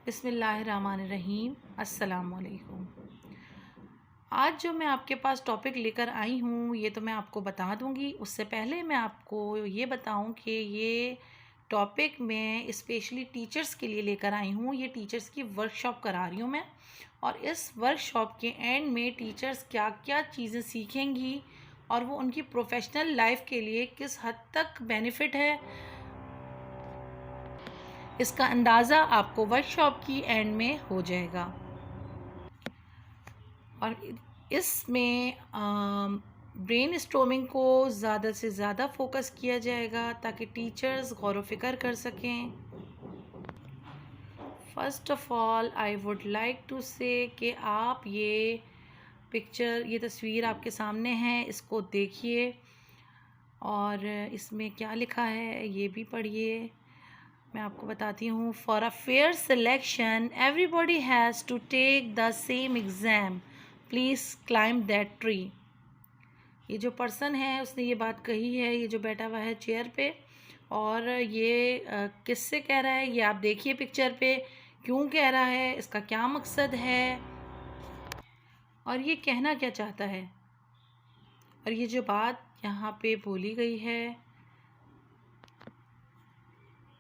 बिस्मिल्लाहिर्रहमानिर्रहीम। अस्सलामुअलैकुम। आज जो मैं आपके पास टॉपिक लेकर आई हूँ ये तो मैं आपको बता दूँगी। उससे पहले मैं आपको ये बताऊँ कि ये टॉपिक मैं स्पेशली टीचर्स के लिए लेकर आई हूँ। ये टीचर्स की वर्कशॉप करा रही हूँ मैं, और इस वर्कशॉप के एंड में टीचर्स क्या क्या चीज़ें सीखेंगी और वो उनकी प्रोफेशनल लाइफ के लिए किस हद तक बेनिफिट है, इसका अंदाज़ा आपको वर्कशॉप की एंड में हो जाएगा। और इसमें ब्रेन स्टॉर्मिंग को ज़्यादा से ज़्यादा फोकस किया जाएगा ताकि टीचर्स गौर व फिक्र कर सकें। First of all I would like to say कि आप ये तस्वीर आपके सामने है, इसको देखिए और इसमें क्या लिखा है ये भी पढ़िए। मैं आपको बताती हूँ। For a fair selection everybody has to take the same exam, please climb that tree. ये जो पर्सन है उसने ये बात कही है, ये जो बैठा हुआ है चेयर पे, और ये किससे कह रहा है ये आप देखिए पिक्चर पे। क्यों कह रहा है, इसका क्या मकसद है और ये कहना क्या चाहता है। और ये जो बात यहाँ पे बोली गई है,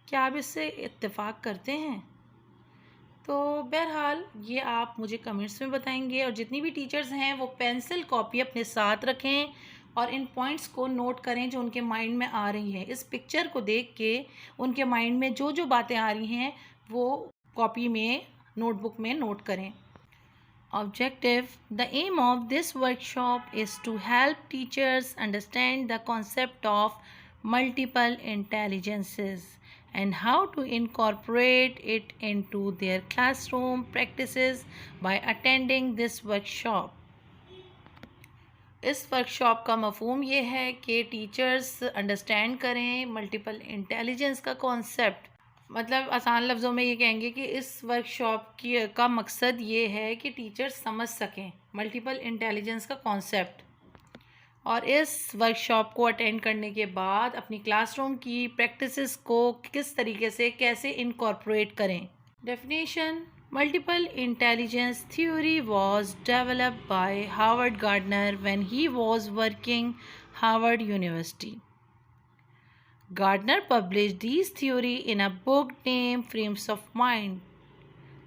क्या आप इससे इत्तेफाक करते हैं? तो बहरहाल ये आप मुझे कमेंट्स में बताएंगे, और जितनी भी टीचर्स हैं वो पेंसिल कॉपी अपने साथ रखें और इन पॉइंट्स को नोट करें जो उनके माइंड में आ रही हैं। इस पिक्चर को देख के उनके माइंड में जो जो बातें आ रही हैं वो कॉपी में, नोटबुक में नोट करें। Objective: the aim of this workshop is to help teachers understand the concept of multiple intelligences and how to incorporate it into their classroom practices by attending this workshop. इस workshop का मफहूम ये है कि teachers understand करें multiple intelligence का concept. मतलब आसान लफ्ज़ों में ये कहेंगे कि इस वर्कशॉप का मकसद ये है कि टीचर्स समझ सकें मल्टीपल इंटेलिजेंस का कॉन्सेप्ट, और इस वर्कशॉप को अटेंड करने के बाद अपनी क्लासरूम की प्रैक्टिसेस को किस तरीके से कैसे इनकॉर्पोरेट करें। Definition: multiple intelligence theory was developed by Howard Gardner when he was working Harvard University. Gardner published this theory in a book named Frames of Mind.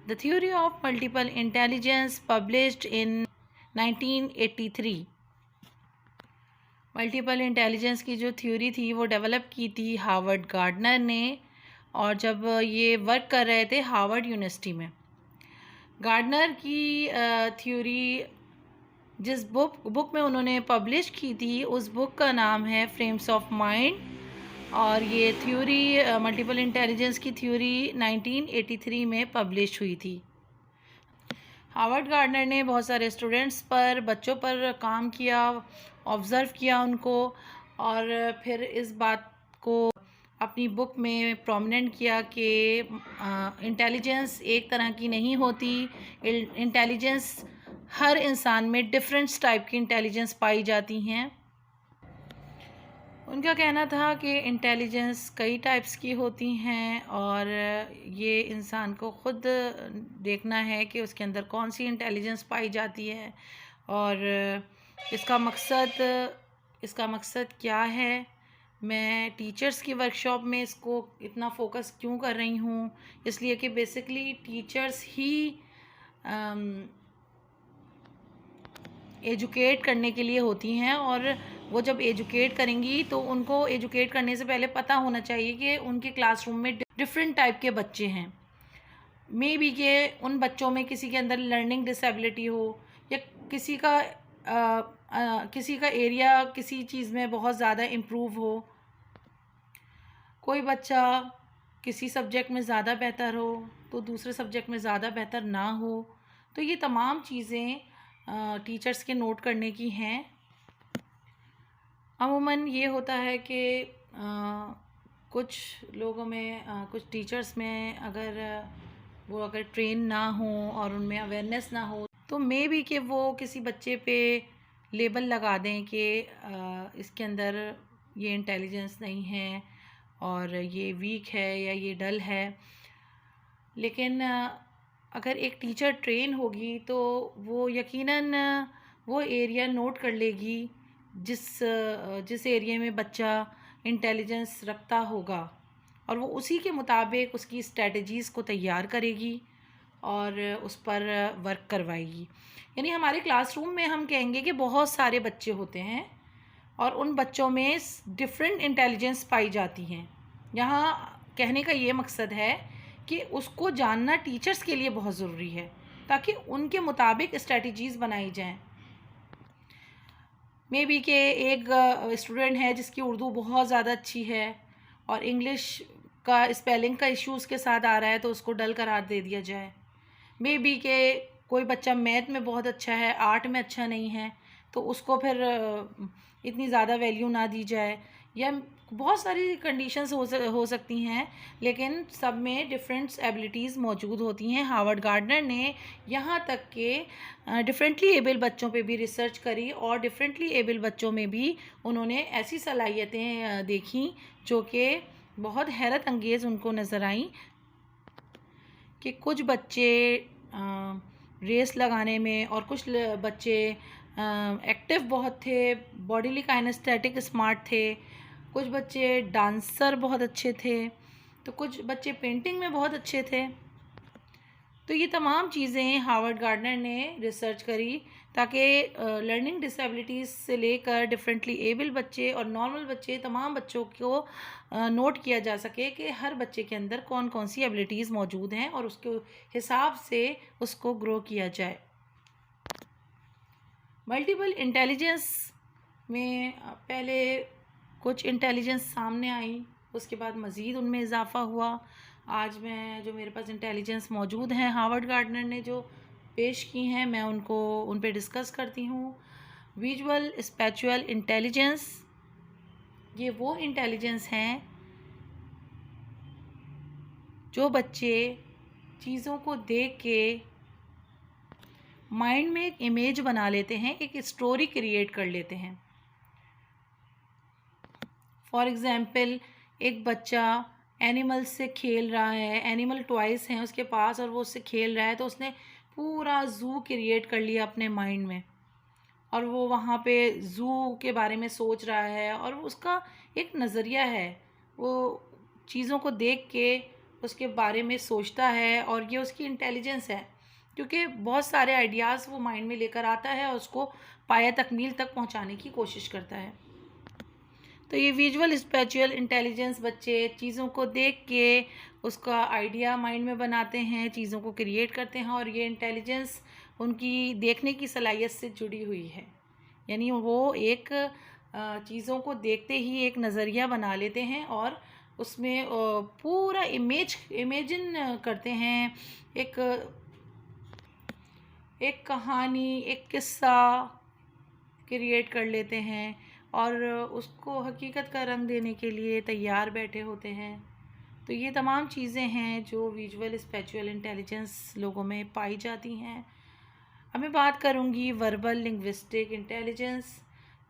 The theory of multiple intelligence published in 1983. Multiple intelligence की जो theory थी वो develop की थी Harvard gardener ने, और जब ये वर्क कर रहे थे हार्वर्ड यूनिवर्सिटी में। गार्डनर की थ्योरी जिस बुक में उन्होंने पब्लिश की थी उस बुक का नाम है फ्रेम्स ऑफ माइंड, और ये थ्योरी मल्टीपल इंटेलिजेंस की थ्योरी 1983 में पब्लिश हुई थी। हार्वर्ड गार्डनर ने बहुत सारे स्टूडेंट्स पर, बच्चों पर काम किया, ऑब्ज़र्व किया उनको, और फिर इस बात को अपनी बुक में प्रोमिनेंट किया कि इंटेलिजेंस एक तरह की नहीं होती। इंटेलिजेंस हर इंसान में डिफरेंट टाइप की इंटेलिजेंस पाई जाती हैं। उनका कहना था कि इंटेलिजेंस कई टाइप्स की होती हैं और ये इंसान को ख़ुद देखना है कि उसके अंदर कौन सी इंटेलिजेंस पाई जाती है और इसका मकसद क्या है। मैं टीचर्स की वर्कशॉप में इसको इतना फोकस क्यों कर रही हूँ, इसलिए कि बेसिकली टीचर्स ही एजुकेट करने के लिए होती हैं, और वो जब एजुकेट करेंगी तो उनको एजुकेट करने से पहले पता होना चाहिए कि उनके क्लासरूम में डिफरेंट टाइप के बच्चे हैं। मे बी के उन बच्चों में किसी के अंदर लर्निंग डिसेबिलिटी हो, या किसी का एरिया किसी चीज़ में बहुत ज़्यादा इम्प्रूव हो, कोई बच्चा किसी सब्जेक्ट में ज़्यादा बेहतर हो तो दूसरे सब्जेक्ट में ज़्यादा बेहतर ना हो। तो ये तमाम चीज़ें टीचर्स के नोट करने की हैं। अमूमन ये होता है कि कुछ लोगों में, कुछ टीचर्स में अगर ट्रेन ना हो और उनमें अवेयरनेस ना हो तो मे बी कि वो किसी बच्चे पे लेबल लगा दें कि इसके अंदर ये इंटेलिजेंस नहीं है और ये वीक है या ये डल है। लेकिन अगर एक टीचर ट्रेन होगी तो वो यकीनन वो एरिया नोट कर लेगी जिस एरिया में बच्चा इंटेलिजेंस रखता होगा, और वो उसी के मुताबिक उसकी स्ट्रेटजीज़ को तैयार करेगी और उस पर वर्क करवाएगी। यानी हमारे क्लासरूम में हम कहेंगे कि बहुत सारे बच्चे होते हैं और उन बच्चों में डिफरेंट इंटेलिजेंस पाई जाती हैं। यहाँ कहने का ये मकसद है कि उसको जानना टीचर्स के लिए बहुत ज़रूरी है ताकि उनके मुताबिक स्ट्रेटजीज़ बनाई जाएं। मे बी के एक स्टूडेंट है जिसकी उर्दू बहुत ज़्यादा अच्छी है और इंग्लिश का स्पेलिंग का इश्यू उसके साथ आ रहा है, तो उसको डल करार दे दिया जाए। मे बी के कोई बच्चा मैथ में बहुत अच्छा है, आर्ट में अच्छा नहीं है, तो उसको फिर इतनी ज़्यादा वैल्यू ना दी जाए। या बहुत सारी कंडीशंस हो सकती हैं, लेकिन सब में डिफरेंट एबिलिटीज़ मौजूद होती हैं। हार्वर्ड गार्डनर ने यहाँ तक के डिफरेंटली एबल बच्चों पे भी रिसर्च करी और डिफरेंटली एबल बच्चों में भी उन्होंने ऐसी सलाहियतें देखी जो कि बहुत हैरत अंगेज़ उनको नज़र आई कि कुछ बच्चे रेस लगाने में और कुछ बच्चे एक्टिव बहुत थे, बॉडीली काइनेस्थेटिक स्मार्ट थे, कुछ बच्चे डांसर बहुत अच्छे थे, तो कुछ बच्चे पेंटिंग में बहुत अच्छे थे। तो ये तमाम चीज़ें हार्वर्ड गार्डनर ने रिसर्च करी ताकि लर्निंग डिसेबिलिटीज़ से लेकर डिफरेंटली एबल बच्चे और नॉर्मल बच्चे, तमाम बच्चों को नोट किया जा सके कि हर बच्चे के अंदर कौन कौन सी एबिलिटीज़ मौजूद हैं और उसके हिसाब से उसको ग्रो किया जाए। मल्टीपल इंटेलिजेंस में पहले कुछ इंटेलिजेंस सामने आई, उसके बाद मज़ीद उनमें इजाफ़ा हुआ। आज मैं जो मेरे पास इंटेलिजेंस मौजूद हैं हार्वर्ड गार्डनर ने जो पेश की हैं, मैं उन पे डिस्कस करती हूँ। विजुअल स्पैचुअल इंटेलिजेंस, ये वो इंटेलिजेंस हैं जो बच्चे चीज़ों को देख के माइंड में एक इमेज बना लेते हैं, एक स्टोरी क्रिएट कर लेते हैं। फॉर एग्ज़ाम्पल, एक बच्चा एनिमल से खेल रहा है, एनिमल टॉयज़ हैं उसके पास और वो उससे खेल रहा है, तो उसने पूरा ज़ू क्रिएट कर लिया अपने माइंड में और वो वहाँ पे ज़ू के बारे में सोच रहा है और उसका एक नज़रिया है, वो चीज़ों को देख के उसके बारे में सोचता है और ये उसकी इंटेलिजेंस है, क्योंकि बहुत सारे आइडियाज़ वो माइंड में लेकर आता है और उसको पाया तकमील तक पहुँचाने की कोशिश करता है। तो ये विजुअल स्पैचुअल इंटेलिजेंस बच्चे चीज़ों को देख के उसका आइडिया माइंड में बनाते हैं, चीज़ों को क्रिएट करते हैं और ये इंटेलिजेंस उनकी देखने की सलाहियत से जुड़ी हुई है। यानी वो एक चीज़ों को देखते ही एक नज़रिया बना लेते हैं और उसमें पूरा इमेजिन करते हैं, एक कहानी, एक किस्सा क्रिएट कर लेते हैं और उसको हकीकत का रंग देने के लिए तैयार बैठे होते हैं। तो ये तमाम चीज़ें हैं जो विजुअल स्पैचुअल इंटेलिजेंस लोगों में पाई जाती हैं। अब मैं बात करूँगी वर्बल लिंग्विस्टिक इंटेलिजेंस।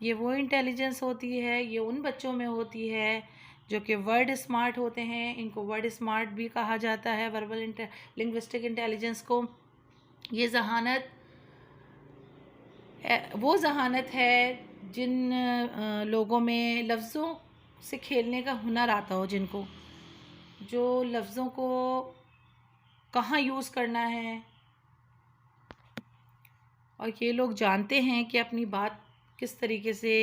ये वो इंटेलिजेंस होती है, ये उन बच्चों में होती है जो कि वर्ड स्मार्ट होते हैं। इनको वर्ड स्मार्ट भी कहा जाता है वर्बल लिंग्विस्टिक इंटेलिजेंस को। ये वो जहानत है जिन लोगों में लफ्ज़ों से खेलने का हुनर आता हो, जिनको जो लफ्ज़ों को कहाँ यूज़ करना है और ये लोग जानते हैं कि अपनी बात किस तरीके से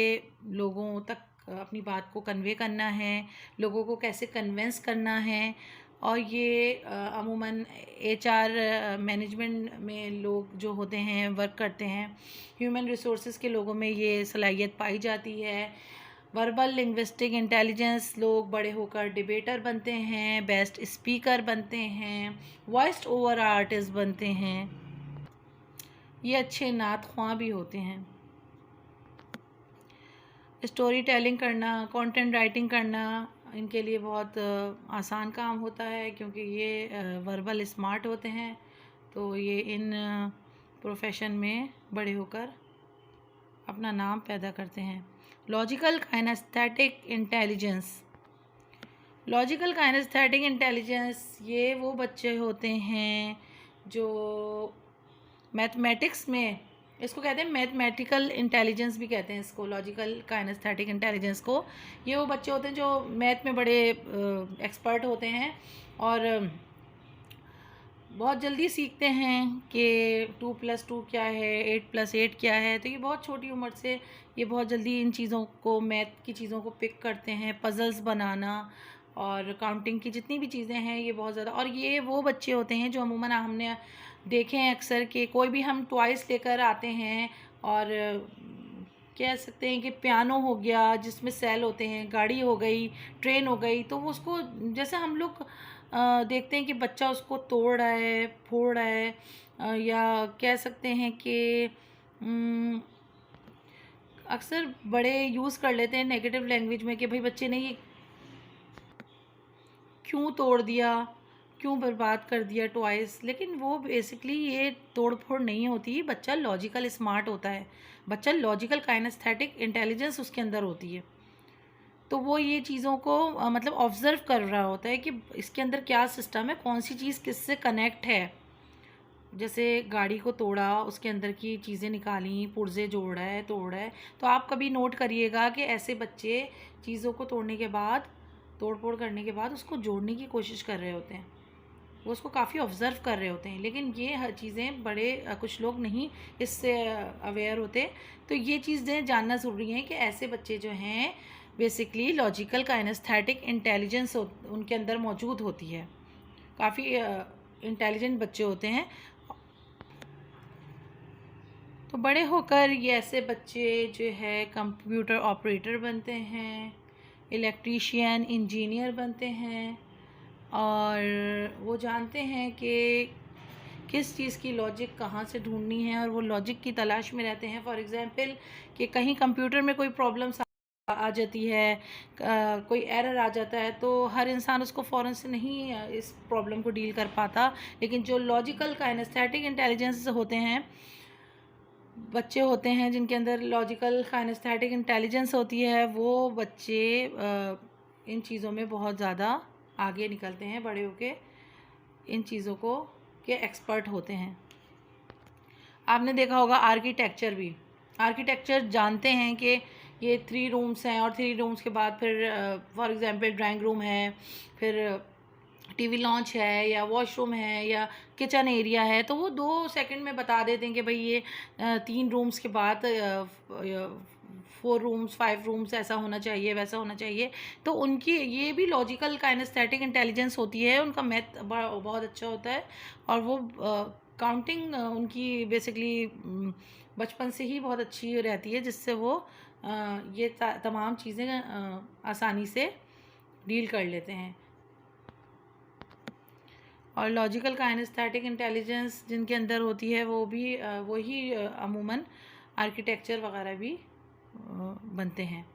लोगों तक अपनी बात को कन्वे करना है, लोगों को कैसे कन्विंस करना है। और ये अमूमन एचआर मैनेजमेंट में लोग जो होते हैं, वर्क करते हैं, ह्यूमन रिसोर्सेज के लोगों में ये सलाहियत पाई जाती है। वर्बल लिंग्विस्टिक इंटेलिजेंस लोग बड़े होकर डिबेटर बनते हैं, बेस्ट स्पीकर बनते हैं, वॉइस्ड ओवर आर्टिस्ट बनते हैं, ये अच्छे नात ख्वां भी होते हैं। स्टोरी टेलिंग करना, कंटेंट राइटिंग करना इनके लिए बहुत आसान काम होता है, क्योंकि ये वर्बल स्मार्ट होते हैं, तो ये इन प्रोफेशन में बड़े होकर अपना नाम पैदा करते हैं। Logical kinesthetic intelligence, logical kinesthetic intelligence ये वो बच्चे होते हैं जो मैथमेटिक्स में, इसको कहते हैं मैथमेटिकल इंटेलिजेंस भी कहते हैं इसको, लॉजिकल काइनेस्थेटिक इंटेलिजेंस को। ये वो बच्चे होते हैं जो मैथ में बड़े एक्सपर्ट होते हैं और बहुत जल्दी सीखते हैं कि 2+2 क्या है, 8+8 क्या है। तो ये बहुत छोटी उम्र से ये बहुत जल्दी इन चीज़ों को, मैथ की चीज़ों को पिक करते हैं। पज़ल्स बनाना और काउंटिंग की जितनी भी चीज़ें हैं ये बहुत ज़्यादा। और ये वो बच्चे होते हैं जो अमूमन हमने देखे हैं अक्सर कि कोई भी हम टॉयस लेकर आते हैं और कह सकते हैं कि पियानो हो गया जिसमें सेल होते हैं, गाड़ी हो गई, ट्रेन हो गई, तो वो उसको जैसे हम लोग देखते हैं कि बच्चा उसको तोड़ रहा है, फोड़ रहा है, या कह सकते हैं कि अक्सर बड़े यूज़ कर लेते हैं नेगेटिव लैंग्वेज में कि भाई बच्चे ने ये क्यों तोड़ दिया, क्यों बर्बाद कर दिया टॉयस। लेकिन वो बेसिकली ये तोड़ फोड़ नहीं होती, बच्चा लॉजिकल स्मार्ट होता है, बच्चा लॉजिकल काइनेस्थेटिक इंटेलिजेंस उसके अंदर होती है। तो वो ये चीज़ों को मतलब ऑब्ज़र्व कर रहा होता है कि इसके अंदर क्या सिस्टम है, कौन सी चीज़ किससे कनेक्ट है। जैसे गाड़ी को तोड़ा, उसके अंदर की चीज़ें निकाली, पुर्जे जोड़ रहा है, तोड़ रहा है। तो आप कभी नोट करिएगा कि ऐसे बच्चे चीज़ों को तोड़ने के बाद, तोड़ फोड़ करने के बाद उसको जोड़ने की कोशिश कर रहे होते हैं, वो उसको काफ़ी ऑब्ज़र्व कर रहे होते हैं। लेकिन ये हर चीज़ें बड़े कुछ लोग नहीं इससे अवेयर होते। तो ये चीज़ें जानना ज़रूरी है कि ऐसे बच्चे जो हैं बेसिकली लॉजिकल काइनेस्थेटिक इंटेलिजेंस उनके अंदर मौजूद होती है, काफ़ी इंटेलिजेंट बच्चे होते हैं। तो बड़े होकर ये ऐसे बच्चे जो है कंप्यूटर ऑपरेटर बनते हैं, इलेक्ट्रीशियन, इंजीनियर बनते हैं, और वो जानते हैं कि किस चीज़ की लॉजिक कहाँ से ढूंढनी है और वो लॉजिक की तलाश में रहते हैं। फॉर एग्ज़ाम्पल कि कहीं कंप्यूटर में कोई प्रॉब्लम आ जाती है, कोई एरर आ जाता है, तो हर इंसान उसको फ़ौरन से नहीं इस प्रॉब्लम को डील कर पाता। लेकिन जो लॉजिकल काइनेस्थेटिक इंटेलिजेंस होते हैं, बच्चे होते हैं जिनके अंदर लॉजिकल काइनेस्थेटिक इंटेलिजेंस होती है, वो बच्चे इन चीज़ों में बहुत ज़्यादा आगे निकलते हैं, बड़े होके इन चीज़ों को के एक्सपर्ट होते हैं। आपने देखा होगा आर्किटेक्चर भी, आर्किटेक्चर जानते हैं कि ये 3 रूम्स हैं और 3 रूम्स के बाद फिर फॉर एग्ज़ाम्पल ड्राइंग रूम है, फिर टीवी लॉन्च है, या वॉशरूम है, या किचन एरिया है। तो वो 2 सेकंड में बता देते हैं कि भाई ये 3 रूम्स के बाद 4 रूम्स, 5 रूम्स ऐसा होना चाहिए, वैसा होना चाहिए। तो उनकी ये भी लॉजिकल काइनेस्थेटिक इंटेलिजेंस होती है, उनका मैथ बहुत अच्छा होता है। और वो काउंटिंग उनकी बेसिकली बचपन से ही बहुत अच्छी रहती है, जिससे वो ये तमाम चीज़ें आसानी से डील कर लेते हैं। और लॉजिकल काइनेस्थेटिक इंटेलिजेंस जिनके अंदर होती है वो भी वही अमूमन आर्किटेक्चर वगैरह भी बनते हैं।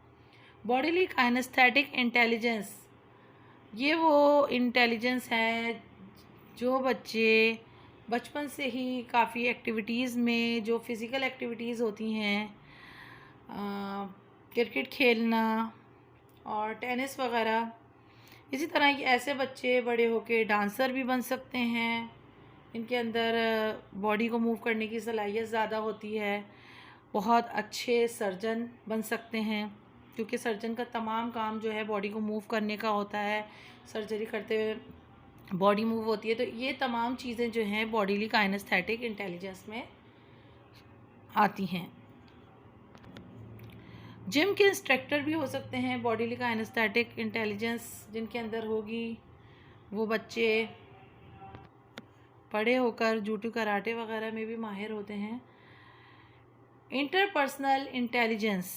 बॉडीली काइनेस्थेटिक इंटेलिजेंस, ये वो इंटेलिजेंस है जो बच्चे बचपन से ही काफ़ी एक्टिविटीज़ में, जो फिज़िकल एक्टिविटीज़ होती हैं, क्रिकेट खेलना और टेनिस वगैरह, इसी तरह ये ऐसे बच्चे बड़े होके डांसर भी बन सकते हैं। इनके अंदर बॉडी को मूव करने की सलाहियत ज़्यादा होती है। बहुत अच्छे सर्जन बन सकते हैं, क्योंकि सर्जन का तमाम काम जो है बॉडी को मूव करने का होता है। सर्जरी करते हुए बॉडी मूव होती है। तो ये तमाम चीज़ें जो हैं बॉडीली काइनेस्थेटिक इंटेलिजेंस में आती हैं। जिम के इंस्ट्रक्टर भी हो सकते हैं बॉडीली काइनेस्थेटिक इंटेलिजेंस जिनके अंदर होगी। वो बच्चे बड़े होकर जूडो कराटे वगैरह में भी माहिर होते हैं। इंटरपर्सनल इंटेलिजेंस,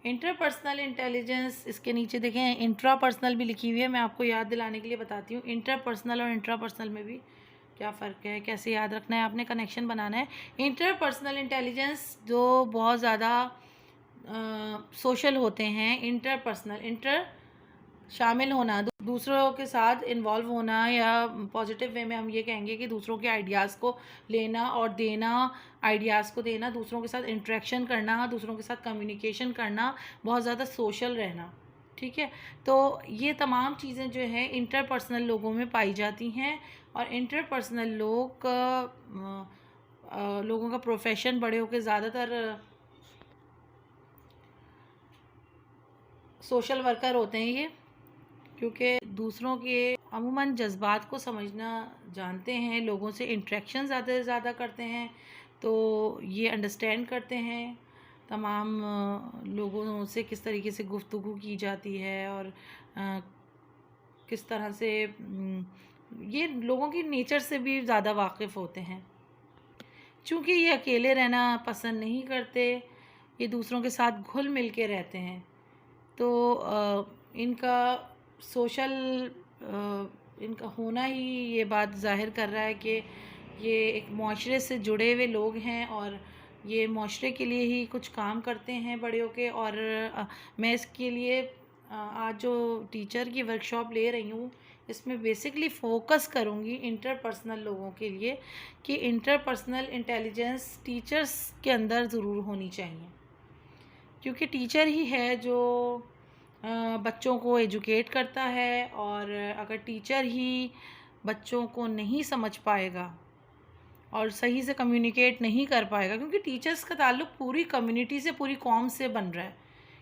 इंटरपर्सनल इंटेलिजेंस, इसके नीचे देखें इंट्रापर्सनल भी लिखी हुई है, मैं आपको याद दिलाने के लिए बताती हूँ। इंटरपर्सनल और इंट्रापर्सनल में भी क्या फ़र्क है, कैसे याद रखना है, आपने कनेक्शन बनाना है। इंटरपर्सनल इंटेलिजेंस जो बहुत ज़्यादा सोशल होते हैं। इंटरपर्सनल, इंटर शामिल होना, दूसरों के साथ इन्वॉल्व होना, या पॉजिटिव वे में हम ये कहेंगे कि दूसरों के आइडियाज़ को लेना और देना, आइडियाज़ को देना, दूसरों के साथ इंटरेक्शन करना, दूसरों के साथ कम्युनिकेशन करना, बहुत ज़्यादा सोशल रहना। ठीक है। तो ये तमाम चीज़ें जो है इंटरपर्सनल लोगों में पाई जाती हैं, और इंटरपर्सनल लोगों का प्रोफेशन बड़े होकर ज़्यादातर सोशल वर्कर होते हैं ये, क्योंकि दूसरों के अमूमन जज्बात को समझना जानते हैं, लोगों से इंटरेक्शन ज़्यादा से ज़्यादा करते हैं, तो ये अंडरस्टैंड करते हैं तमाम लोगों से किस तरीके से गुफ्तगू की जाती है, और किस तरह से ये लोगों की नेचर से भी ज़्यादा वाकिफ़ होते हैं। चूँकि ये अकेले रहना पसंद नहीं करते, ये दूसरों के साथ घुल मिल के रहते हैं, तो इनका सोशल इनका होना ही ये बात ज़ाहिर कर रहा है कि ये एक माशरे से जुड़े हुए लोग हैं, और ये माशरे के लिए ही कुछ काम करते हैं बड़े होके। और मैं इसके लिए आज जो टीचर की वर्कशॉप ले रही हूँ, इसमें बेसिकली फ़ोकस करूँगी इंटरपर्सनल लोगों के लिए, कि इंटरपर्सनल इंटेलिजेंस टीचर्स के अंदर ज़रूर होनी चाहिए, क्योंकि टीचर ही है जो बच्चों को एजुकेट करता है। और अगर टीचर ही बच्चों को नहीं समझ पाएगा और सही से कम्युनिकेट नहीं कर पाएगा, क्योंकि टीचर्स का ताल्लुक़ पूरी कम्युनिटी से, पूरी कौम से बन रहा है,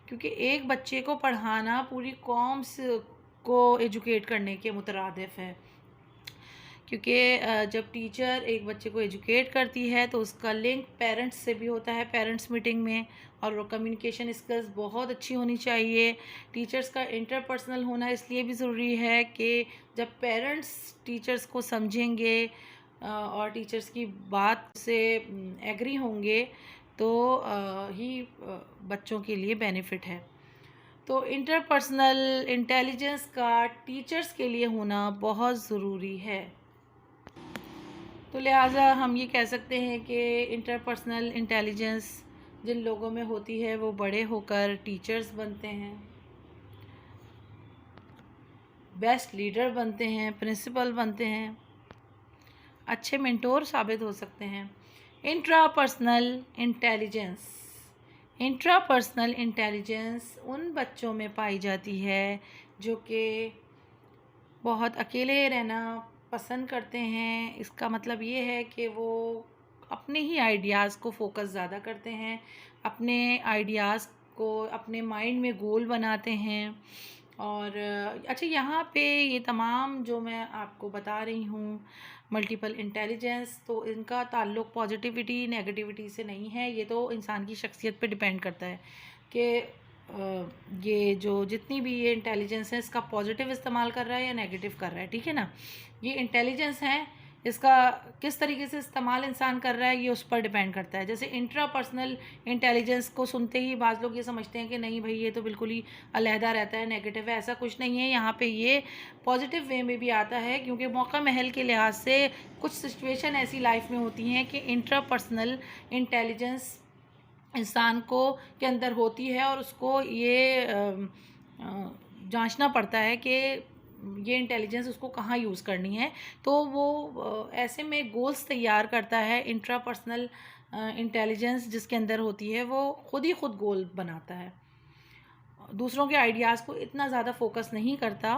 क्योंकि एक बच्चे को पढ़ाना पूरी कौम से को एजुकेट करने के मुतरादिफ है। क्योंकि जब टीचर एक बच्चे को एजुकेट करती है तो उसका लिंक पेरेंट्स से भी होता है पेरेंट्स मीटिंग में, और कम्युनिकेशन स्किल्स बहुत अच्छी होनी चाहिए। टीचर्स का इंटरपर्सनल होना इसलिए भी ज़रूरी है कि जब पेरेंट्स टीचर्स को समझेंगे और टीचर्स की बात से एग्री होंगे, तो ही बच्चों के लिए बेनिफिट है। तो इंटरपर्सनल इंटेलिजेंस का टीचर्स के लिए होना बहुत ज़रूरी है। तो लिहाजा हम ये कह सकते हैं कि इंटरपर्सनल इंटेलिजेंस जिन लोगों में होती है वो बड़े होकर टीचर्स बनते हैं, बेस्ट लीडर बनते हैं, प्रिंसिपल बनते हैं, अच्छे मेंटोर साबित हो सकते हैं। इंट्रापर्सनल इंटेलिजेंस उन बच्चों में पाई जाती है जो कि बहुत अकेले रहना पसंद करते हैं। इसका मतलब ये है कि वो अपने ही आइडियाज़ को फोकस ज़्यादा करते हैं, अपने आइडियाज़ को अपने माइंड में गोल बनाते हैं। और अच्छा, यहाँ पे ये तमाम जो मैं आपको बता रही हूँ मल्टीपल इंटेलिजेंस, तो इनका ताल्लुक़ पॉजिटिविटी नेगेटिविटी से नहीं है, ये तो इंसान की शख्सियत पे डिपेंड करता है कि ये जो जितनी भी ये इंटेलिजेंस है इसका पॉजिटिव इस्तेमाल कर रहा है या नेगेटिव कर रहा है, ठीक है ना। ये इंटेलिजेंस है, इसका किस तरीके से इस्तेमाल इंसान कर रहा है ये उस पर डिपेंड करता है। जैसे इंट्रापर्सनल इंटेलिजेंस को सुनते ही बाज़ लोग ये समझते हैं कि नहीं भाई ये तो बिल्कुल ही अलहदा रहता है, नेगेटिव है। ऐसा कुछ नहीं है, यहाँ पे ये पॉजिटिव वे में भी आता है, क्योंकि मौका महल के लिहाज से कुछ सिचुएशन ऐसी लाइफ में होती हैं कि इंट्रापर्सनल इंटेलिजेंस इंसान को के अंदर होती है, और उसको ये जांचना पड़ता है कि ये इंटेलिजेंस उसको कहाँ यूज़ करनी है। तो वो ऐसे में गोल्स तैयार करता है। इंट्रापर्सनल इंटेलिजेंस जिसके अंदर होती है वो ख़ुद ही ख़ुद गोल बनाता है, दूसरों के आइडियाज़ को इतना ज़्यादा फोकस नहीं करता।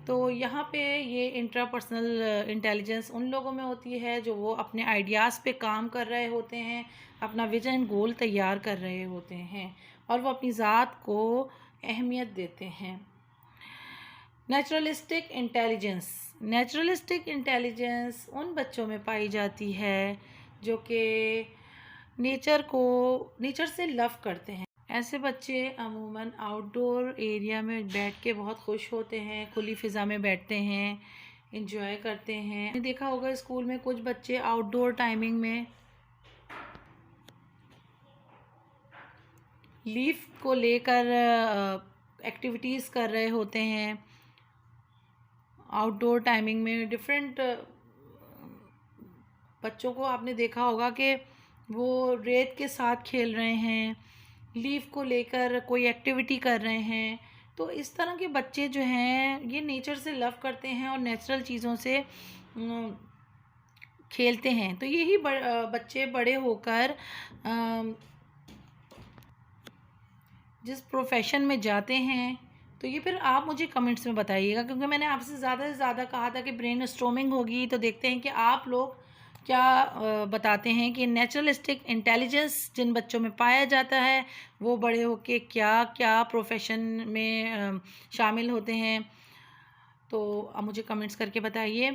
तो यहाँ पे ये इंट्रापर्सनल इंटेलिजेंस उन लोगों में होती है जो वो अपने आइडियाज़ पे काम कर रहे होते हैं, अपना विजन गोल तैयार कर रहे होते हैं, और वो अपनी ज़ात को अहमियत देते हैं। नेचुरलिस्टिक इंटेलिजेंस उन बच्चों में पाई जाती है जो कि नेचर से लव करते हैं। ऐसे बच्चे अमूमन आउटडोर एरिया में बैठ के बहुत खुश होते हैं, खुली फ़िज़ा में बैठते हैं, इंजॉय करते हैं। आपने देखा होगा स्कूल में कुछ बच्चे आउटडोर टाइमिंग में लीव को लेकर एक्टिविटीज़ कर रहे होते हैं। आउटडोर टाइमिंग में डिफरेंट बच्चों को आपने देखा होगा कि वो रेत के साथ खेल रहे हैं, लीव को लेकर कोई एक्टिविटी कर रहे हैं। तो इस तरह के बच्चे जो हैं ये नेचर से लव करते हैं और नेचुरल चीज़ों से खेलते हैं। तो यही बच्चे बड़े होकर जिस प्रोफेशन में जाते हैं तो ये फिर आप मुझे कमेंट्स में बताइएगा, क्योंकि मैंने आपसे ज़्यादा से ज़्यादा कहा था कि ब्रेन स्टॉर्मिंग होगी, तो देखते हैं कि आप लोग क्या बताते हैं कि नेचुरलिस्टिक इंटेलिजेंस जिन बच्चों में पाया जाता है वो बड़े होके क्या क्या प्रोफेशन में शामिल होते हैं। तो आप मुझे कमेंट्स करके बताइए,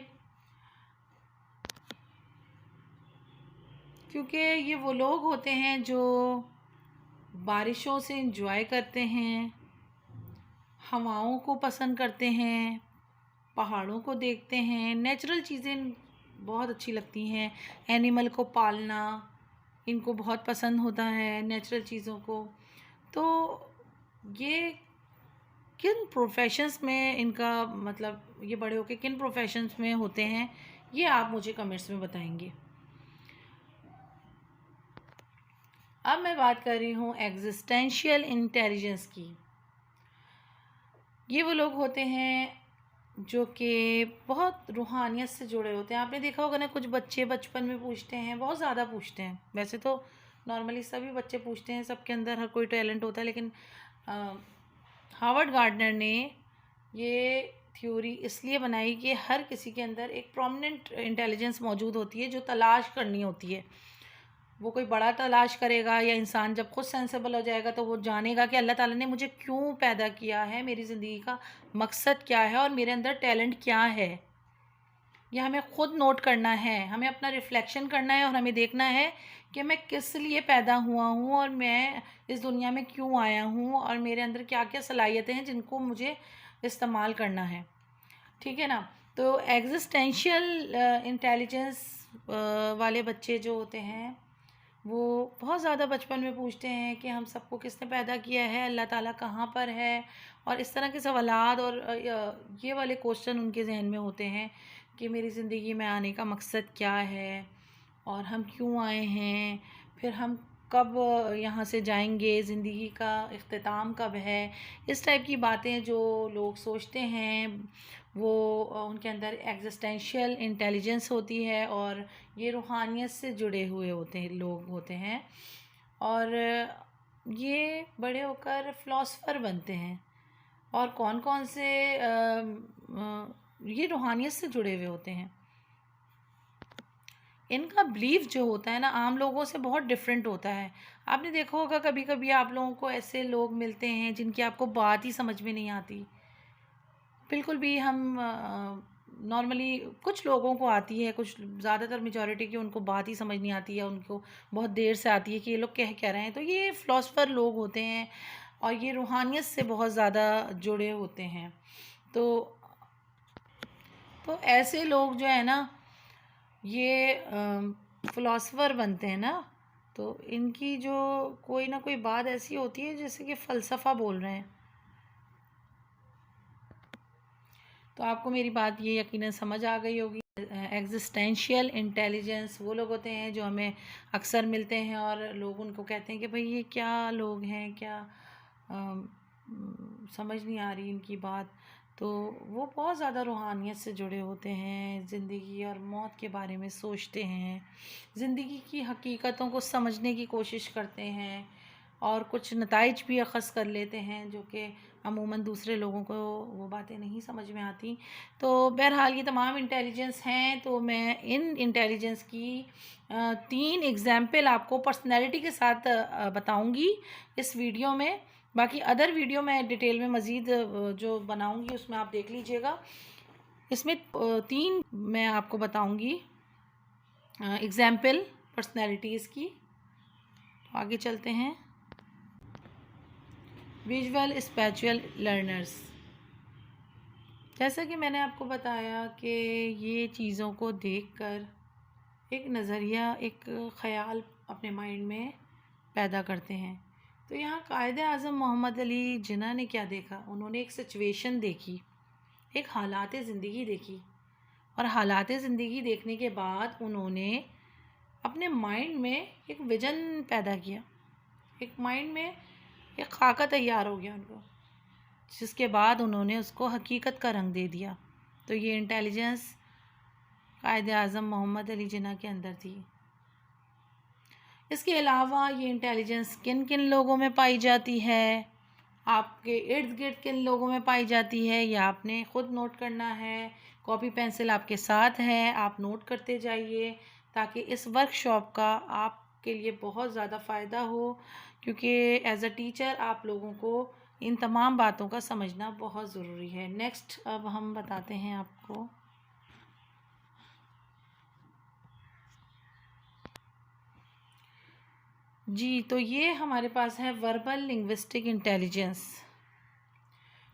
क्योंकि ये वो लोग होते हैं जो बारिशों से इंजॉय करते हैं, हवाओं को पसंद करते हैं, पहाड़ों को देखते हैं, नेचुरल चीज़ें बहुत अच्छी लगती हैं, एनिमल को पालना इनको बहुत पसंद होता है, नेचुरल चीज़ों को। तो ये किन प्रोफेशंस में इनका मतलब ये बड़े होके किन प्रोफेशंस में होते हैं, ये आप मुझे कमेंट्स में बताएंगे। अब मैं बात कर रही हूँ एग्जिस्टेंशियल इंटेलिजेंस की। ये वो लोग होते हैं जो कि बहुत रूहानियत से जुड़े होते हैं। आपने देखा होगा ना, कुछ बच्चे बचपन में पूछते हैं, बहुत ज़्यादा पूछते हैं। वैसे तो नॉर्मली सभी बच्चे पूछते हैं, सबके अंदर हर कोई टैलेंट होता है, लेकिन हार्वर्ड गार्डनर ने ये थ्योरी इसलिए बनाई कि हर किसी के अंदर एक प्रोमिनेंट इंटेलिजेंस मौजूद होती है जो तलाश करनी होती है। वो कोई बड़ा तलाश करेगा या इंसान जब खुद सेंसेबल हो जाएगा तो वो जानेगा कि अल्लाह ताला ने मुझे क्यों पैदा किया है, मेरी ज़िंदगी का मकसद क्या है और मेरे अंदर टैलेंट क्या है। यह हमें खुद नोट करना है, हमें अपना रिफ़्लेक्शन करना है और हमें देखना है कि मैं किस लिए पैदा हुआ हूँ और मैं इस दुनिया में क्यों आया हूँ और मेरे अंदर क्या क्या सलाहियतें हैं जिनको मुझे इस्तेमाल करना है। ठीक है ना। तो एग्जिस्टेंशियल इंटेलिजेंस वाले बच्चे जो होते हैं वो बहुत ज़्यादा बचपन में पूछते हैं कि हम सबको किसने पैदा किया है, अल्लाह ताला कहाँ पर है, और इस तरह के सवालात और ये वाले क्वेश्चन उनके जहन में होते हैं कि मेरी ज़िंदगी में आने का मकसद क्या है और हम क्यों आए हैं, फिर हम कब यहाँ से जाएंगे, ज़िंदगी का इख्तिताम कब है। इस टाइप की बातें जो लोग सोचते हैं वो उनके अंदर एग्जिस्टेंशियल इंटेलिजेंस होती है और ये रूहानियत से जुड़े हुए होते हैं लोग होते हैं, और ये बड़े होकर फ़िलासफ़र बनते हैं। और कौन कौन से ये रूहानियत से जुड़े हुए होते हैं। इनका बिलीफ जो होता है ना आम लोगों से बहुत डिफरेंट होता है। आपने देखा होगा कभी कभी आप लोगों को ऐसे लोग मिलते हैं जिनकी आपको बात ही समझ में नहीं आती बिल्कुल भी। हम नॉर्मली कुछ लोगों को आती है, कुछ ज़्यादातर मेजॉरिटी की उनको बात ही समझ नहीं आती है, उनको बहुत देर से आती है कि ये लोग कह रहे हैं। तो ये फ़िलासफ़र लोग होते हैं और ये रूहानियत से बहुत ज़्यादा जुड़े होते हैं। तो ऐसे लोग जो है ना ये फ़िलासफ़र बनते हैं ना, तो इनकी जो कोई ना कोई बात ऐसी होती है जैसे कि फ़लसफ़ा बोल रहे हैं। तो आपको मेरी बात ये यकीनन समझ आ गई होगी। एग्जिस्टेंशियल इंटेलिजेंस वो लोग होते हैं जो हमें अक्सर मिलते हैं और लोग उनको कहते हैं कि भाई ये क्या लोग हैं, क्या समझ नहीं आ रही इनकी बात। तो वो बहुत ज़्यादा रूहानियत से जुड़े होते हैं, ज़िंदगी और मौत के बारे में सोचते हैं, ज़िंदगी की हकीकतों को समझने की कोशिश करते हैं और कुछ नताइज भी अख़ज़ कर लेते हैं जो कि अमूमन दूसरे लोगों को वो बातें नहीं समझ में आती। तो बहरहाल ये तमाम इंटेलिजेंस हैं। तो मैं इन इंटेलिजेंस की 3 एग्ज़ाम्पल आपको पर्सनैलिटी के साथ बताऊँगी इस वीडियो में। बाकी अदर वीडियो मैं डिटेल में मज़ीद जो बनाऊँगी उसमें आप देख लीजिएगा। इसमें 3 मैं आपको बताऊँगी एग्ज़ाम्पल पर्सनैलिटीज़ की। तो आगे चलते हैं। Visual spatial learners. जैसा कि मैंने आपको बताया कि ये चीज़ों को देखकर एक नज़रिया, एक ख़याल अपने माइंड में पैदा करते हैं। तो यहाँ कायद-ए-आज़म मोहम्मद अली जिन्ना ने क्या देखा, उन्होंने एक सिचुएशन देखी, एक हालात ज़िंदगी देखी, और हालात ज़िंदगी देखने के बाद उन्होंने अपने माइंड में एक विज़न पैदा किया, एक माइंड में एक खाका तैयार हो गया उनको, जिसके बाद उन्होंने उसको हकीकत का रंग दे दिया। तो ये इंटेलिजेंस कायद-ए-आज़म मोहम्मद अली जिन्ना के अंदर थी। इसके अलावा ये इंटेलिजेंस किन किन लोगों में पाई जाती है, आपके इर्द गिर्द किन लोगों में पाई जाती है, ये आपने ख़ुद नोट करना है। कॉपी पेंसिल आपके साथ है, आप नोट करते जाइए ताकि इस वर्कशॉप का आपके लिए बहुत ज़्यादा फ़ायदा हो, क्योंकि एज़ अ टीचर आप लोगों को इन तमाम बातों का समझना बहुत ज़रूरी है। नेक्स्ट अब हम बताते हैं आपको। जी, तो ये हमारे पास है verbal linguistic intelligence.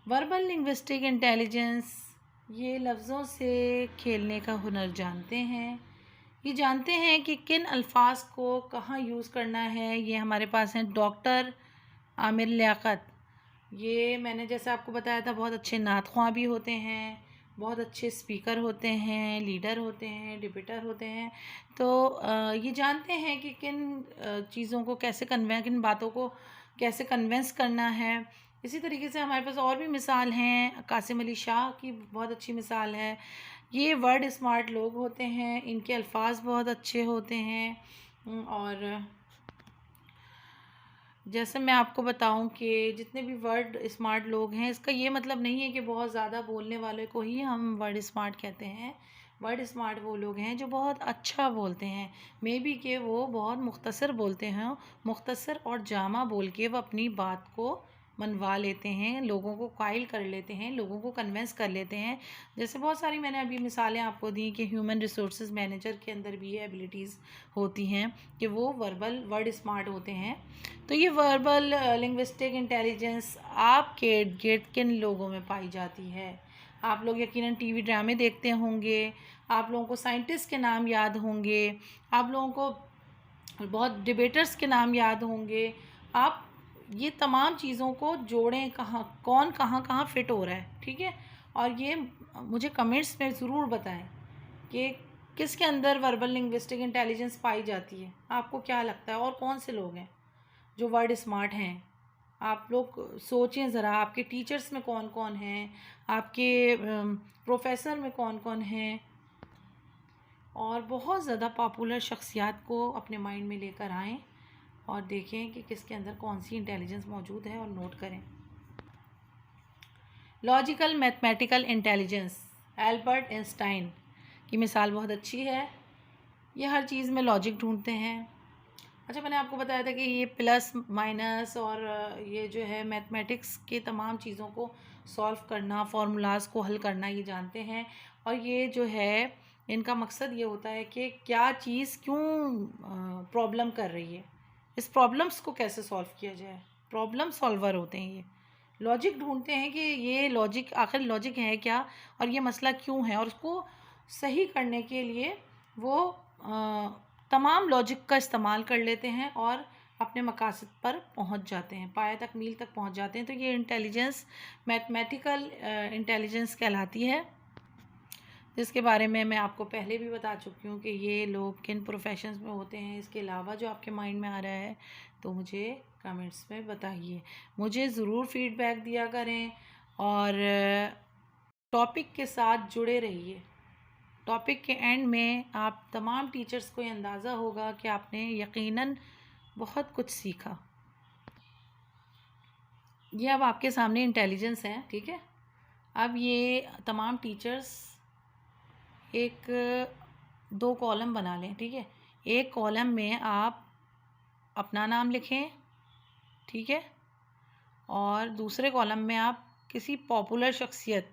Verbal linguistic intelligence ये लफ्ज़ों से खेलने का हुनर जानते हैं। ये जानते हैं कि किन अल्फाज को कहाँ यूज़ करना है। ये हमारे पास हैं डॉक्टर आमिर लियाकत। ये मैंने जैसे आपको बताया था, बहुत अच्छे नात ख्वां भी होते हैं, बहुत अच्छे स्पीकर होते हैं, लीडर होते हैं, डिबेटर होते हैं। तो ये जानते हैं कि किन चीज़ों को कैसे किन बातों को कैसे कन्विंस करना है। इसी तरीके से हमारे पास और भी मिसाल हैं। कासिम अली शाह की बहुत अच्छी मिसाल है। ये वर्ड स्मार्ट लोग होते हैं, इनके अल्फाज बहुत अच्छे होते हैं। और जैसे मैं आपको बताऊं कि जितने भी वर्ड स्मार्ट लोग हैं, इसका ये मतलब नहीं है कि बहुत ज़्यादा बोलने वाले को ही हम वर्ड स्मार्ट कहते हैं। वर्ड स्मार्ट वो लोग हैं जो बहुत अच्छा बोलते हैं, मे बी कि वो बहुत मुख्तसर बोलते हैं, मुख्तसर और जामा बोल के वो अपनी बात को मनवा लेते हैं, लोगों को कायल कर लेते हैं, लोगों को कन्विंस कर लेते हैं। जैसे बहुत सारी मैंने अभी मिसालें आपको दी कि ह्यूमन रिसोर्सेज मैनेजर के अंदर भी ये एबिलिटीज़ होती हैं कि वो वर्ड स्मार्ट होते हैं। तो ये वर्बल लिंग्विस्टिक इंटेलिजेंस आपके इर्द गिर्द किन लोगों में पाई जाती है। आप लोग यकीनन टीवी ड्रामे देखते होंगे, आप लोगों को साइंटिस्ट के नाम याद होंगे, आप लोगों को बहुत डिबेटर्स के नाम याद होंगे। आप ये तमाम चीज़ों को जोड़ें, कौन कहाँ कहाँ फिट हो रहा है, ठीक है। और ये मुझे कमेंट्स में ज़रूर बताएं कि किसके अंदर वर्बल लिंग्विस्टिक इंटेलिजेंस पाई जाती है, आपको क्या लगता है और कौन से लोग हैं जो वर्ड स्मार्ट हैं। आप लोग सोचें ज़रा, आपके टीचर्स में कौन कौन हैं, आपके प्रोफेसर में कौन कौन हैं, और बहुत ज़्यादा पॉपुलर शख्सियात को अपने माइंड में लेकर आएं और देखें कि किसके अंदर कौन सी इंटेलिजेंस मौजूद है और नोट करें। Logical mathematical intelligence, Albert Einstein की मिसाल बहुत अच्छी है। ये हर चीज़ में लॉजिक ढूंढते हैं। अच्छा, मैंने आपको बताया था कि ये प्लस माइनस और ये जो है मैथमेटिक्स के तमाम चीज़ों को सॉल्व करना, फार्मूलाज को हल करना ये जानते हैं। और ये जो है इनका मकसद ये होता है कि क्या चीज़ क्यों प्रॉब्लम कर रही है, इस प्रॉब्लम्स को कैसे सॉल्व किया जाए। प्रॉब्लम सॉल्वर होते हैं ये। लॉजिक ढूंढते हैं कि ये लॉजिक, आखिर लॉजिक है क्या और ये मसला क्यों है, और उसको सही करने के लिए वो तमाम लॉजिक का इस्तेमाल कर लेते हैं और अपने मकासद पर पहुंच जाते हैं, पाया तकमील तक पहुंच जाते हैं। तो ये इंटेलिजेंस मैथमेटिकल इंटेलिजेंस कहलाती है, जिसके बारे में मैं आपको पहले भी बता चुकी हूँ कि ये लोग किन प्रोफेशंस में होते हैं। इसके अलावा जो आपके माइंड में आ रहा है तो मुझे कमेंट्स में बताइए, मुझे ज़रूर फीडबैक दिया करें और टॉपिक के साथ जुड़े रहिए। टॉपिक के एंड में आप तमाम टीचर्स को ये अंदाज़ा होगा कि आपने यकीनन बहुत कुछ सीखा। ये अब आपके सामने इंटेलिजेंस है, ठीक है। अब ये तमाम टीचर्स एक 2 कॉलम बना लें, ठीक है। एक कॉलम में आप अपना नाम लिखें, ठीक है, और दूसरे कॉलम में आप किसी पॉपुलर शख्सियत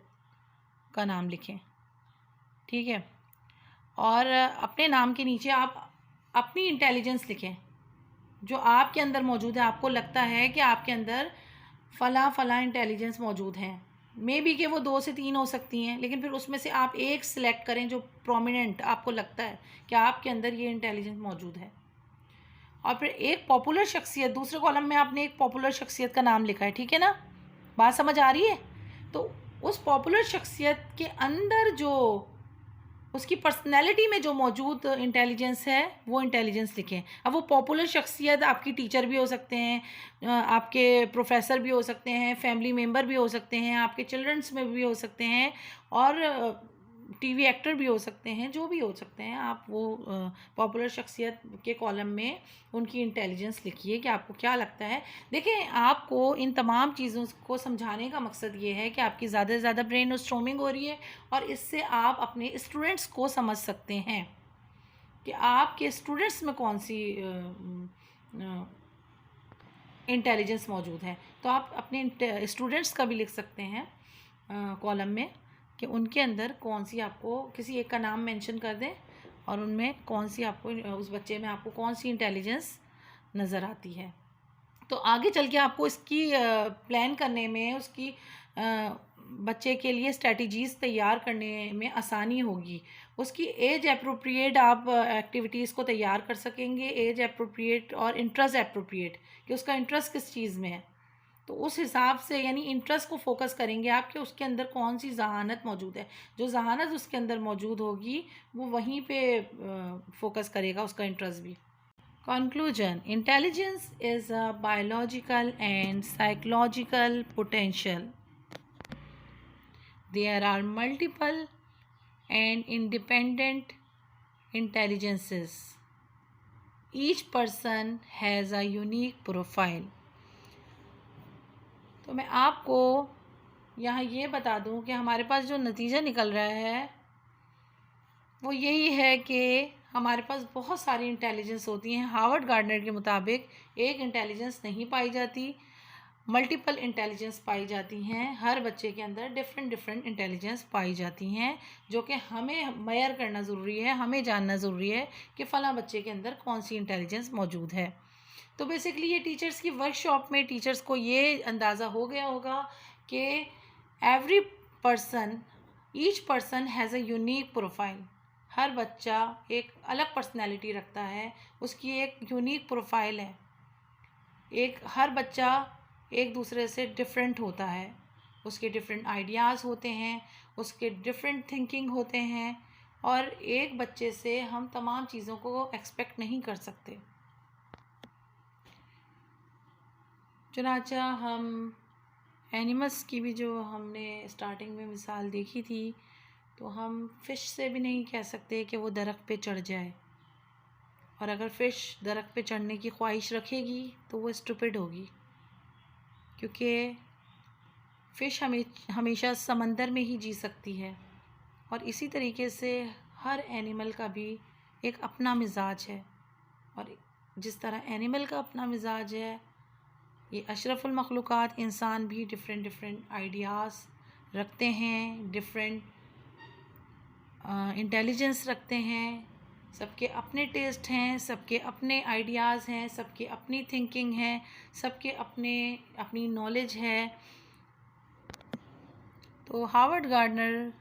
का नाम लिखें, ठीक है। और अपने नाम के नीचे आप अपनी इंटेलिजेंस लिखें जो आपके अंदर मौजूद है। आपको लगता है कि आपके अंदर फ़ला इंटेलिजेंस मौजूद है, मे बी कि वो 2 से 3 हो सकती हैं, लेकिन फिर उसमें से आप एक सिलेक्ट करें जो प्रोमिनेंट आपको लगता है कि आपके अंदर ये इंटेलिजेंस मौजूद है। और फिर एक पॉपुलर शख्सियत, दूसरे कॉलम में आपने एक पॉपुलर शख्सियत का नाम लिखा है, ठीक है ना, बात समझ आ रही है। तो उस पॉपुलर शख्सियत के अंदर जो उसकी पर्सनैलिटी में जो मौजूद इंटेलिजेंस है वो इंटेलिजेंस लिखें। अब वो पॉपुलर शख्सियत आपकी टीचर भी हो सकते हैं, आपके प्रोफेसर भी हो सकते हैं, फैमिली मेम्बर भी हो सकते हैं, आपके चिल्ड्रंस में भी हो सकते हैं, और टीवी एक्टर भी हो सकते हैं, जो भी हो सकते हैं, आप वो पॉपुलर शख्सियत के कॉलम में उनकी इंटेलिजेंस लिखिए कि आपको क्या लगता है। देखिए, आपको इन तमाम चीज़ों को समझाने का मकसद ये है कि आपकी ज़्यादा से ज़्यादा ब्रेन स्टॉर्मिंग हो रही है और इससे आप अपने स्टूडेंट्स को समझ सकते हैं कि आपके स्टूडेंट्स में कौन सी इंटेलिजेंस मौजूद है। तो आप अपने स्टूडेंट्स का भी लिख सकते हैं कॉलम में कि उनके अंदर कौन सी, आपको किसी एक का नाम मेंशन कर दें और उनमें कौन सी आपको, उस बच्चे में आपको कौन सी इंटेलिजेंस नज़र आती है। तो आगे चल के आपको इसकी प्लान करने में, उसकी बच्चे के लिए स्ट्रेटजीज़ तैयार करने में आसानी होगी। उसकी एज अप्रोप्रिएट आप एक्टिविटीज़ को तैयार कर सकेंगे, एज अप्रोप्रिएट और इंटरेस्ट अप्रोप्रिएट, कि उसका इंटरेस्ट किस चीज़ में है। तो उस हिसाब से, यानी इंटरेस्ट को फोकस करेंगे आप कि उसके अंदर कौन सी ज़हानत मौजूद है। जो ज़हानत उसके अंदर मौजूद होगी वो वहीं पे फोकस करेगा उसका इंटरेस्ट भी। Conclusion: Intelligence is a biological and psychological potential. There are multiple and independent intelligences. Each person has a unique profile. तो मैं आपको यहाँ ये बता दूँ कि हमारे पास जो नतीजा निकल रहा है वो यही है कि हमारे पास बहुत सारी इंटेलिजेंस होती हैं। हार्वर्ड गार्डनर के मुताबिक एक इंटेलिजेंस नहीं पाई जाती, मल्टीपल इंटेलिजेंस पाई जाती हैं। हर बच्चे के अंदर डिफरेंट डिफरेंट इंटेलिजेंस पाई जाती हैं, जो कि हमें मेजर करना ज़रूरी है, हमें जानना ज़रूरी है कि फ़लाँ बच्चे के अंदर कौन सी इंटेलिजेंस मौजूद है। तो बेसिकली ये टीचर्स की वर्कशॉप में टीचर्स को ये अंदाज़ा हो गया होगा कि every person, each person has a unique profile. हर बच्चा एक अलग पर्सनैलिटी रखता है, उसकी एक यूनिक प्रोफाइल है। हर बच्चा एक दूसरे से डिफरेंट होता है, उसके डिफरेंट आइडियाज़ होते हैं, उसके डिफरेंट थिंकिंग होते हैं, और एक बच्चे से हम तमाम चीज़ों को एक्सपेक्ट नहीं कर सकते। चुनांचा हम एनिमल्स की भी जो हमने स्टार्टिंग में मिसाल देखी थी, तो हम फ़िश से भी नहीं कह सकते कि वो दरख्त पे चढ़ जाए, और अगर फ़िश दरख्त पे चढ़ने की ख्वाहिश रखेगी तो वो स्टूपिड होगी, क्योंकि फ़िश हमेशा समंदर में ही जी सकती है। और इसी तरीके से हर एनिमल का भी एक अपना मिजाज है, और जिस तरह एनिमल का अपना मिजाज है, ये अशरफुल मखलूक़ात इंसान भी डिफरेंट डिफरेंट आइडियाज़ रखते हैं, डिफरेंट इंटेलिजेंस रखते हैं। सबके अपने टेस्ट हैं, सबके अपने आइडियाज़ हैं, सबके अपनी थिंकिंग है, सबके अपनी नॉलेज है। तो हार्वर्ड गार्डनर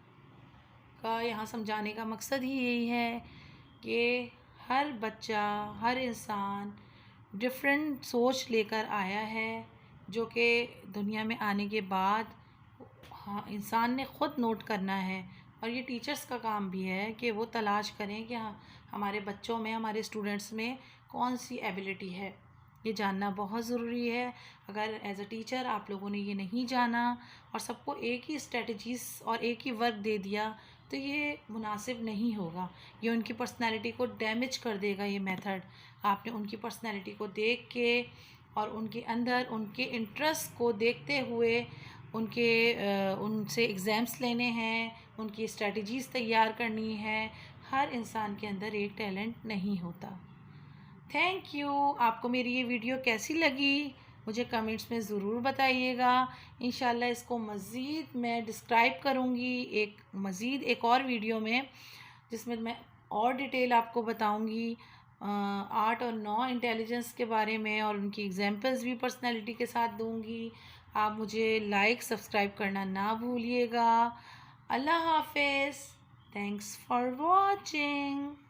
का यहाँ समझाने का मकसद ही यही है कि हर बच्चा, हर इंसान डिफरेंट सोच लेकर आया है, जो कि दुनिया में आने के बाद इंसान ने ख़ुद नोट करना है। और ये टीचर्स का काम भी है कि वो तलाश करें कि हमारे बच्चों में, हमारे स्टूडेंट्स में कौन सी एबिलिटी है। ये जानना बहुत ज़रूरी है। अगर एज अ टीचर आप लोगों ने ये नहीं जाना और सबको एक ही स्ट्रेटजीज़ और एक ही वर्क दे दिया, तो ये मुनासिब नहीं होगा। ये उनकी पर्सनैलिटी को डैमेज कर देगा ये मेथड। आपने उनकी पर्सनैलिटी को देख के और उनके अंदर उनके इंटरेस्ट को देखते हुए उनसे एग्ज़ाम्स लेने हैं, उनकी स्ट्रेटजीज़ तैयार करनी है। हर इंसान के अंदर एक टैलेंट नहीं होता। Thank you. आपको मेरी ये वीडियो कैसी लगी मुझे कमेंट्स में ज़रूर बताइएगा। इंशाल्लाह इसको मज़ीद मैं डिस्क्राइब करूँगी एक और वीडियो में, जिसमें मैं और डिटेल आपको बताऊँगी 8 और 9 इंटेलिजेंस के बारे में, और उनकी एग्जांपल्स भी पर्सनैलिटी के साथ दूँगी। आप मुझे लाइक सब्सक्राइब करना ना भूलिएगा। अल्लाह हाफ़िज़। Thanks for watching.